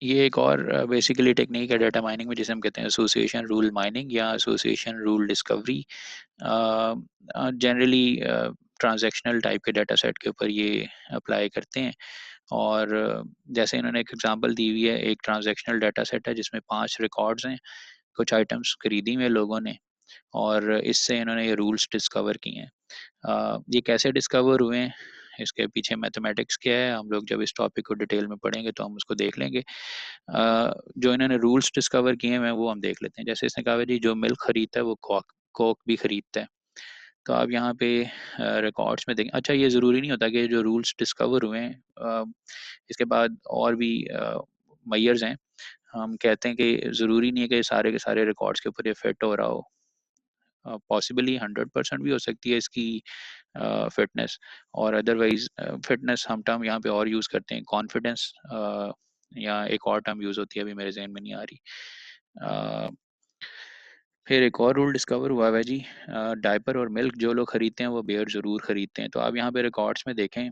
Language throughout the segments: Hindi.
ये एक और बेसिकली टेक्निक है डाटा माइनिंग में, जिसे हम कहते हैं एसोसिएशन रूल माइनिंग या association rule discovery. Generally transactional type के डाटा सेट के ऊपर ये अप्लाई करते हैं। और जैसे इन्होंने एक एग्जांपल दी हुई है, एक ट्रांजैक्शनल डाटा सेट है जिसमें 5 रिकॉर्ड्स हैं, कुछ आइटम्स खरीदी हुए लोगों ने, और इससे इन्होंने ये रूल्स डिस्कवर किए हैं। ये कैसे डिस्कवर हुए हैं, इसके पीछे मैथमेटिक्स क्या है, हम लोग जब इस टॉपिक को डिटेल में पढ़ेंगे तो हम उसको देख लेंगे। जो इन्होंने रूल्स डिस्कवर किए हैं वो हम देख लेते हैं। जैसे इसने कहा जी, जो मिल्क खरीदता है वो कोक कोक भी खरीदता है। तो आप यहाँ पे रिकॉर्ड्स में देखें। अच्छा, ये ज़रूरी नहीं होता कि जो रूल्स डिस्कवर हुए हैं इसके बाद और भी मेयर्स हैं। हम कहते हैं कि ज़रूरी नहीं है कि सारे के सारे रिकॉर्ड्स के ऊपर ये फिट हो रहा हो। पॉसिबली 100% भी हो सकती है इसकी फिटनेस। और अदरवाइज फिटनेस हम टर्म यहाँ पे और यूज़ करते हैं, कॉन्फिडेंस, या एक और टर्म यूज़ होती है, अभी मेरे जहन में नहीं आ रही। अ, फिर एक और रूल डिस्कवर हुआ है जी, डायपर और मिल्क जो लोग खरीदते हैं वो बेयर ज़रूर खरीदते हैं। तो आप यहाँ पे रिकॉर्ड्स में देखें,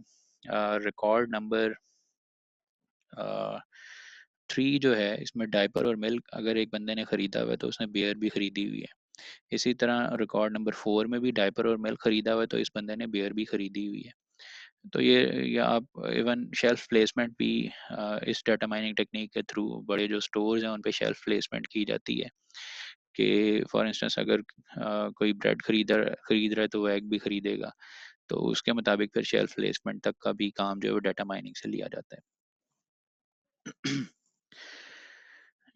रिकॉर्ड नंबर 3 जो है, इसमें डायपर और मिल्क अगर एक बंदे ने खरीदा हुआ है तो उसने बेयर भी खरीदी हुई है। इसी तरह रिकॉर्ड नंबर 4 में भी डायपर और मिल्क खरीदा हुआ है तो इस बंदे ने बियर भी खरीदी हुई है। तो ये आप इवन शेल्फ प्लेसमेंट भी इस डाटा माइनिंग टेक्निक के थ्रू बड़े जो स्टोर्स हैं उन पे शेल्फ प्लेसमेंट की जाती है कि फॉर इंस्टेंस अगर कोई ब्रेड खरीद रहा है तो वो एग भी खरीदेगा। तो उसके मुताबिक फिर शेल्फ प्लेसमेंट तक का भी काम जो है वो डाटा माइनिंग से लिया जाता है।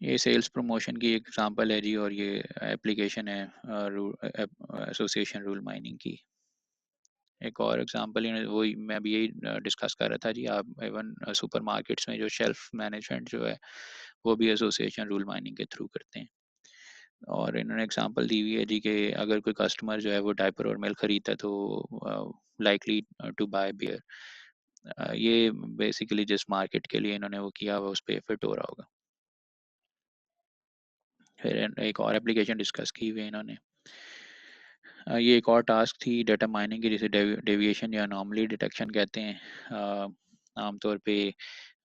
ये सेल्स प्रमोशन की एग्जांपल है जी, और ये एप्लीकेशन है एसोसिएशन रूल माइनिंग की। एक और एग्जांपल वही मैं अभी यही डिस्कस कर रहा था जी। आप इवन सुपरमार्केट्स में जो शेल्फ मैनेजमेंट जो है वो भी एसोसिएशन रूल माइनिंग के थ्रू करते हैं। और इन्होंने एग्जांपल दी हुई है जी कि अगर कोई कस्टमर जो है वो डायपर और मिल्क खरीदता है तो लाइकली टू बाय बियर। ये बेसिकली जिस मार्केट के लिए इन्होंने वो किया हुआ उस पर फिट हो रहा होगा। फिर एक और एप्लीकेशन डिस्कस की हुई है इन्होंने। ये एक और टास्क थी डाटा माइनिंग की, जिसे डेविएशन या अनोमली डिटेक्शन कहते हैं। आमतौर पे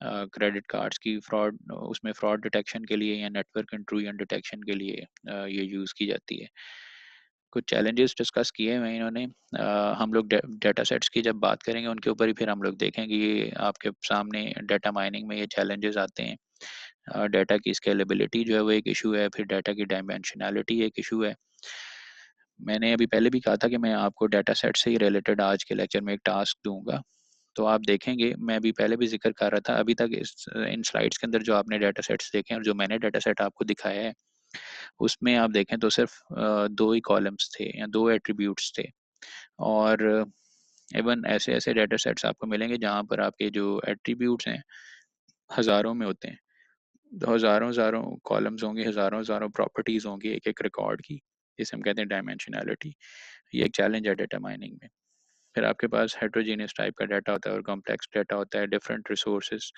क्रेडिट कार्ड्स की फ्रॉड, उसमें फ्रॉड डिटेक्शन के लिए या नेटवर्क इंट्रूजन डिटेक्शन के लिए ये यूज़ की जाती है। कुछ चैलेंजेस डिस्कस किए हुए हैं इन्होंने। हम लोग डाटा सेट्स की जब बात करेंगे उनके ऊपर ही फिर हम लोग देखेंगे, ये आपके सामने डाटा माइनिंग में ये चैलेंजेस आते हैं। डाटा की स्केलेबिलिटी जो है वो एक इशू है, फिर डाटा की डायमेंशनैलिटी एक इशू है। मैंने अभी पहले भी कहा था कि मैं आपको डाटा सेट से ही रिलेटेड आज के लेक्चर में एक टास्क दूंगा। तो आप देखेंगे, मैं अभी पहले भी जिक्र कर रहा था, अभी तक इन स्लाइड्स के अंदर जो आपने डाटा सेट्स देखे हैं और जो मैंने डाटा सेट आपको दिखाया है उसमें आप देखें तो सिर्फ दो ही कॉलम्स थे या दो एट्रीब्यूट्स थे। और इवन ऐसे ऐसे डाटा सेट्स आपको मिलेंगे जहाँ पर आपके जो एट्रीब्यूट्स हैं हज़ारों में होते हैं। तो हज़ारों हज़ारों कॉलम्स होंगे, हज़ारों हज़ारों प्रॉपर्टीज़ होंगी एक एक रिकॉर्ड की, जिसे हम कहते हैं डायमेंशनैलिटी। ये एक चैलेंज है डाटा माइनिंग में। फिर आपके पास हेट्रोजीनियस टाइप का डाटा होता है और कॉम्प्लेक्स डाटा होता है, डिफरेंट रिसोर्सेज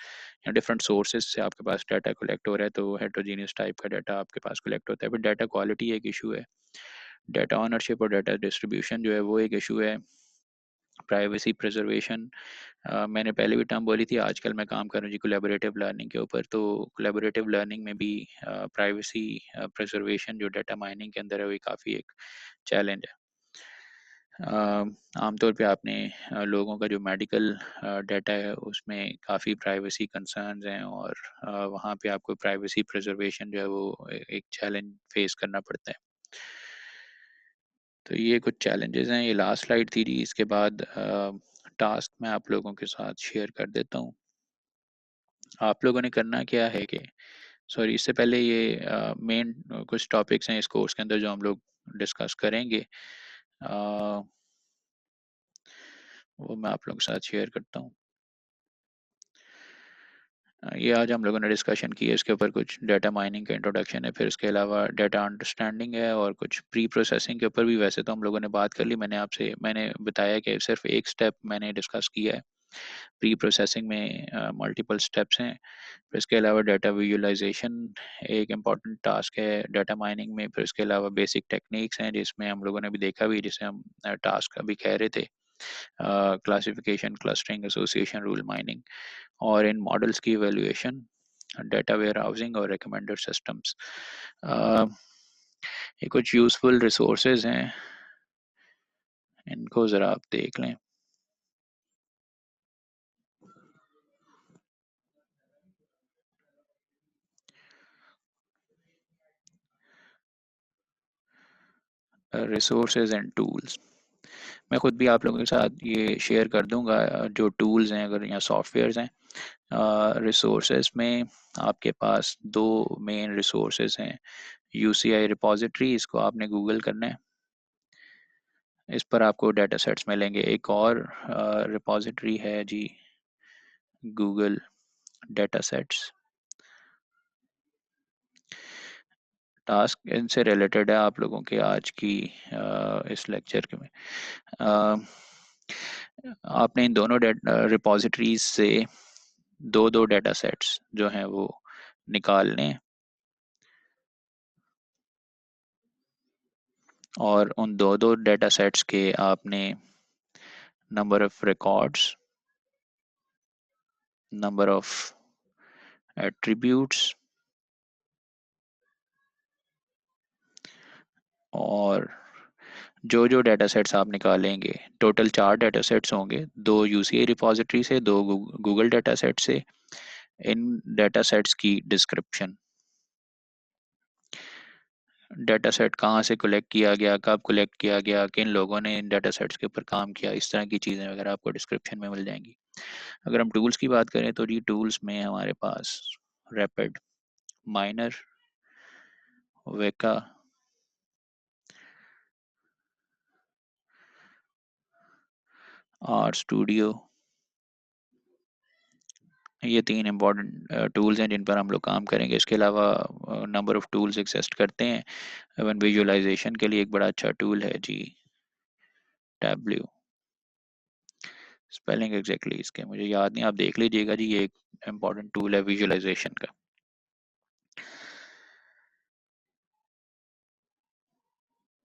या डिफरेंट सोर्सेज से आपके पास डाटा कलेक्ट हो रहा है, तो हेट्रोजीनियस टाइप का डाटा आपके पास कलेक्ट होता है। फिर डाटा क्वालिटी एक इशू है, डाटा ऑनरशिप और डाटा डिस्ट्रीब्यूशन जो है वो एक इशू है। प्राइवेसी प्रिजर्वेशन, मैंने पहले भी टर्म बोली थी, आजकल मैं काम कर रहा हूँ जी कोलैबोरेटिव लर्निंग के ऊपर। तो कोलैबोरेटिव लर्निंग में भी प्राइवेसी प्रिजर्वेशन जो डाटा माइनिंग के अंदर है वो काफ़ी एक चैलेंज है। आमतौर पे आपने लोगों का जो मेडिकल डाटा है उसमें काफ़ी प्राइवेसी कंसर्न्स हैं, और वहाँ पे आपको प्राइवेसी प्रिजर्वेशन जो है वो एक चैलेंज फेस करना पड़ता है। तो ये कुछ चैलेंजेस हैं। ये लास्ट स्लाइड थी जी, इसके बाद टास्क मैं आप लोगों के साथ शेयर कर देता हूँ। आप लोगों ने करना क्या है कि, सॉरी इससे पहले ये मेन कुछ टॉपिक्स हैं इस कोर्स के अंदर जो हम लोग डिस्कस करेंगे, अ, वो मैं आप लोगों के साथ शेयर करता हूँ। ये आज हम लोगों ने डिस्कशन की है, इसके ऊपर कुछ डाटा माइनिंग का इंट्रोडक्शन है, फिर इसके अलावा डाटा अंडरस्टैंडिंग है, और कुछ प्री प्रोसेसिंग के ऊपर भी वैसे तो हम लोगों ने बात कर ली। मैंने बताया कि सिर्फ एक स्टेप मैंने डिस्कस किया है। प्री प्रोसेसिंग में मल्टीपल स्टेप्स हैं। फिर इसके अलावा डाटा विजुअलाइजेशन एक इम्पॉर्टेंट टास्क है डाटा माइनिंग में। फिर इसके अलावा बेसिक टेक्निक्स हैं जिसमें हम लोगों ने भी देखा भी, जिसे हम टास्क अभी कह रहे थे, classification, clustering, association rule mining, और इन मॉडल्स की इवैल्यूएशन, डेटा वेयर हाउसिंग और रिकमेंडर सिस्टम्स। ये कुछ यूजफुल रिसोर्सेज हैं, इनको ज़रा आप देख लें। रिसोर्सेज एंड टूल्स, मैं खुद भी आप लोगों के साथ ये शेयर कर दूंगा जो टूल्स हैं अगर या सॉफ्टवेयर्स हैं। रिसोर्सेज में आपके पास दो मेन रिसोर्सेज हैं। यूसीआई रिपॉजिटरी, इसको आपने गूगल करना है, इस पर आपको डेटा सेट्स मिलेंगे। एक और रिपॉजिटरी है जी, गूगल डेटा सेट्स। टास्क इनसे रिलेटेड है आप लोगों के आज की इस लेक्चर के में। अ, आपने इन दोनों रिपॉजिटरीज से दो दो डेटा सेट्स जो हैं वो निकालने हैं, और उन दो दो डेटा सेट्स के आपने number of records, number of attributes और जो जो डेटा सेट्स आप निकालेंगे, टोटल 4 डेटा सेट्स होंगे, 2 यूसीए रिपॉजिटरी से, 2 गूगल डेटा सेट से। इन डेटा सेट्स की डिस्क्रिप्शन, डेटा सेट कहाँ से कलेक्ट किया गया, कब कलेक्ट किया गया, किन लोगों ने इन डेटा सेट्स के ऊपर काम किया, इस तरह की चीज़ें वगैरह आपको डिस्क्रिप्शन में मिल जाएंगी। अगर हम टूल्स की बात करें तो जी टूल्स में हमारे पास Rapid, Miner, Weka, R Studio, ये 3 इंपॉर्टेंट टूल्स हैं जिन पर हम लोग काम करेंगे। इसके अलावा नंबर ऑफ़ टूल्स एग्जिस्ट करते हैं। इवन विजुअलाइजेशन के लिए एक बड़ा अच्छा टूल है जी, टैब्ल्यू। स्पेलिंग एग्जैक्टली इसके मुझे याद नहीं, आप देख लीजिएगा जी, ये एक इम्पॉर्टेंट टूल है विजुअलाइजेशन का।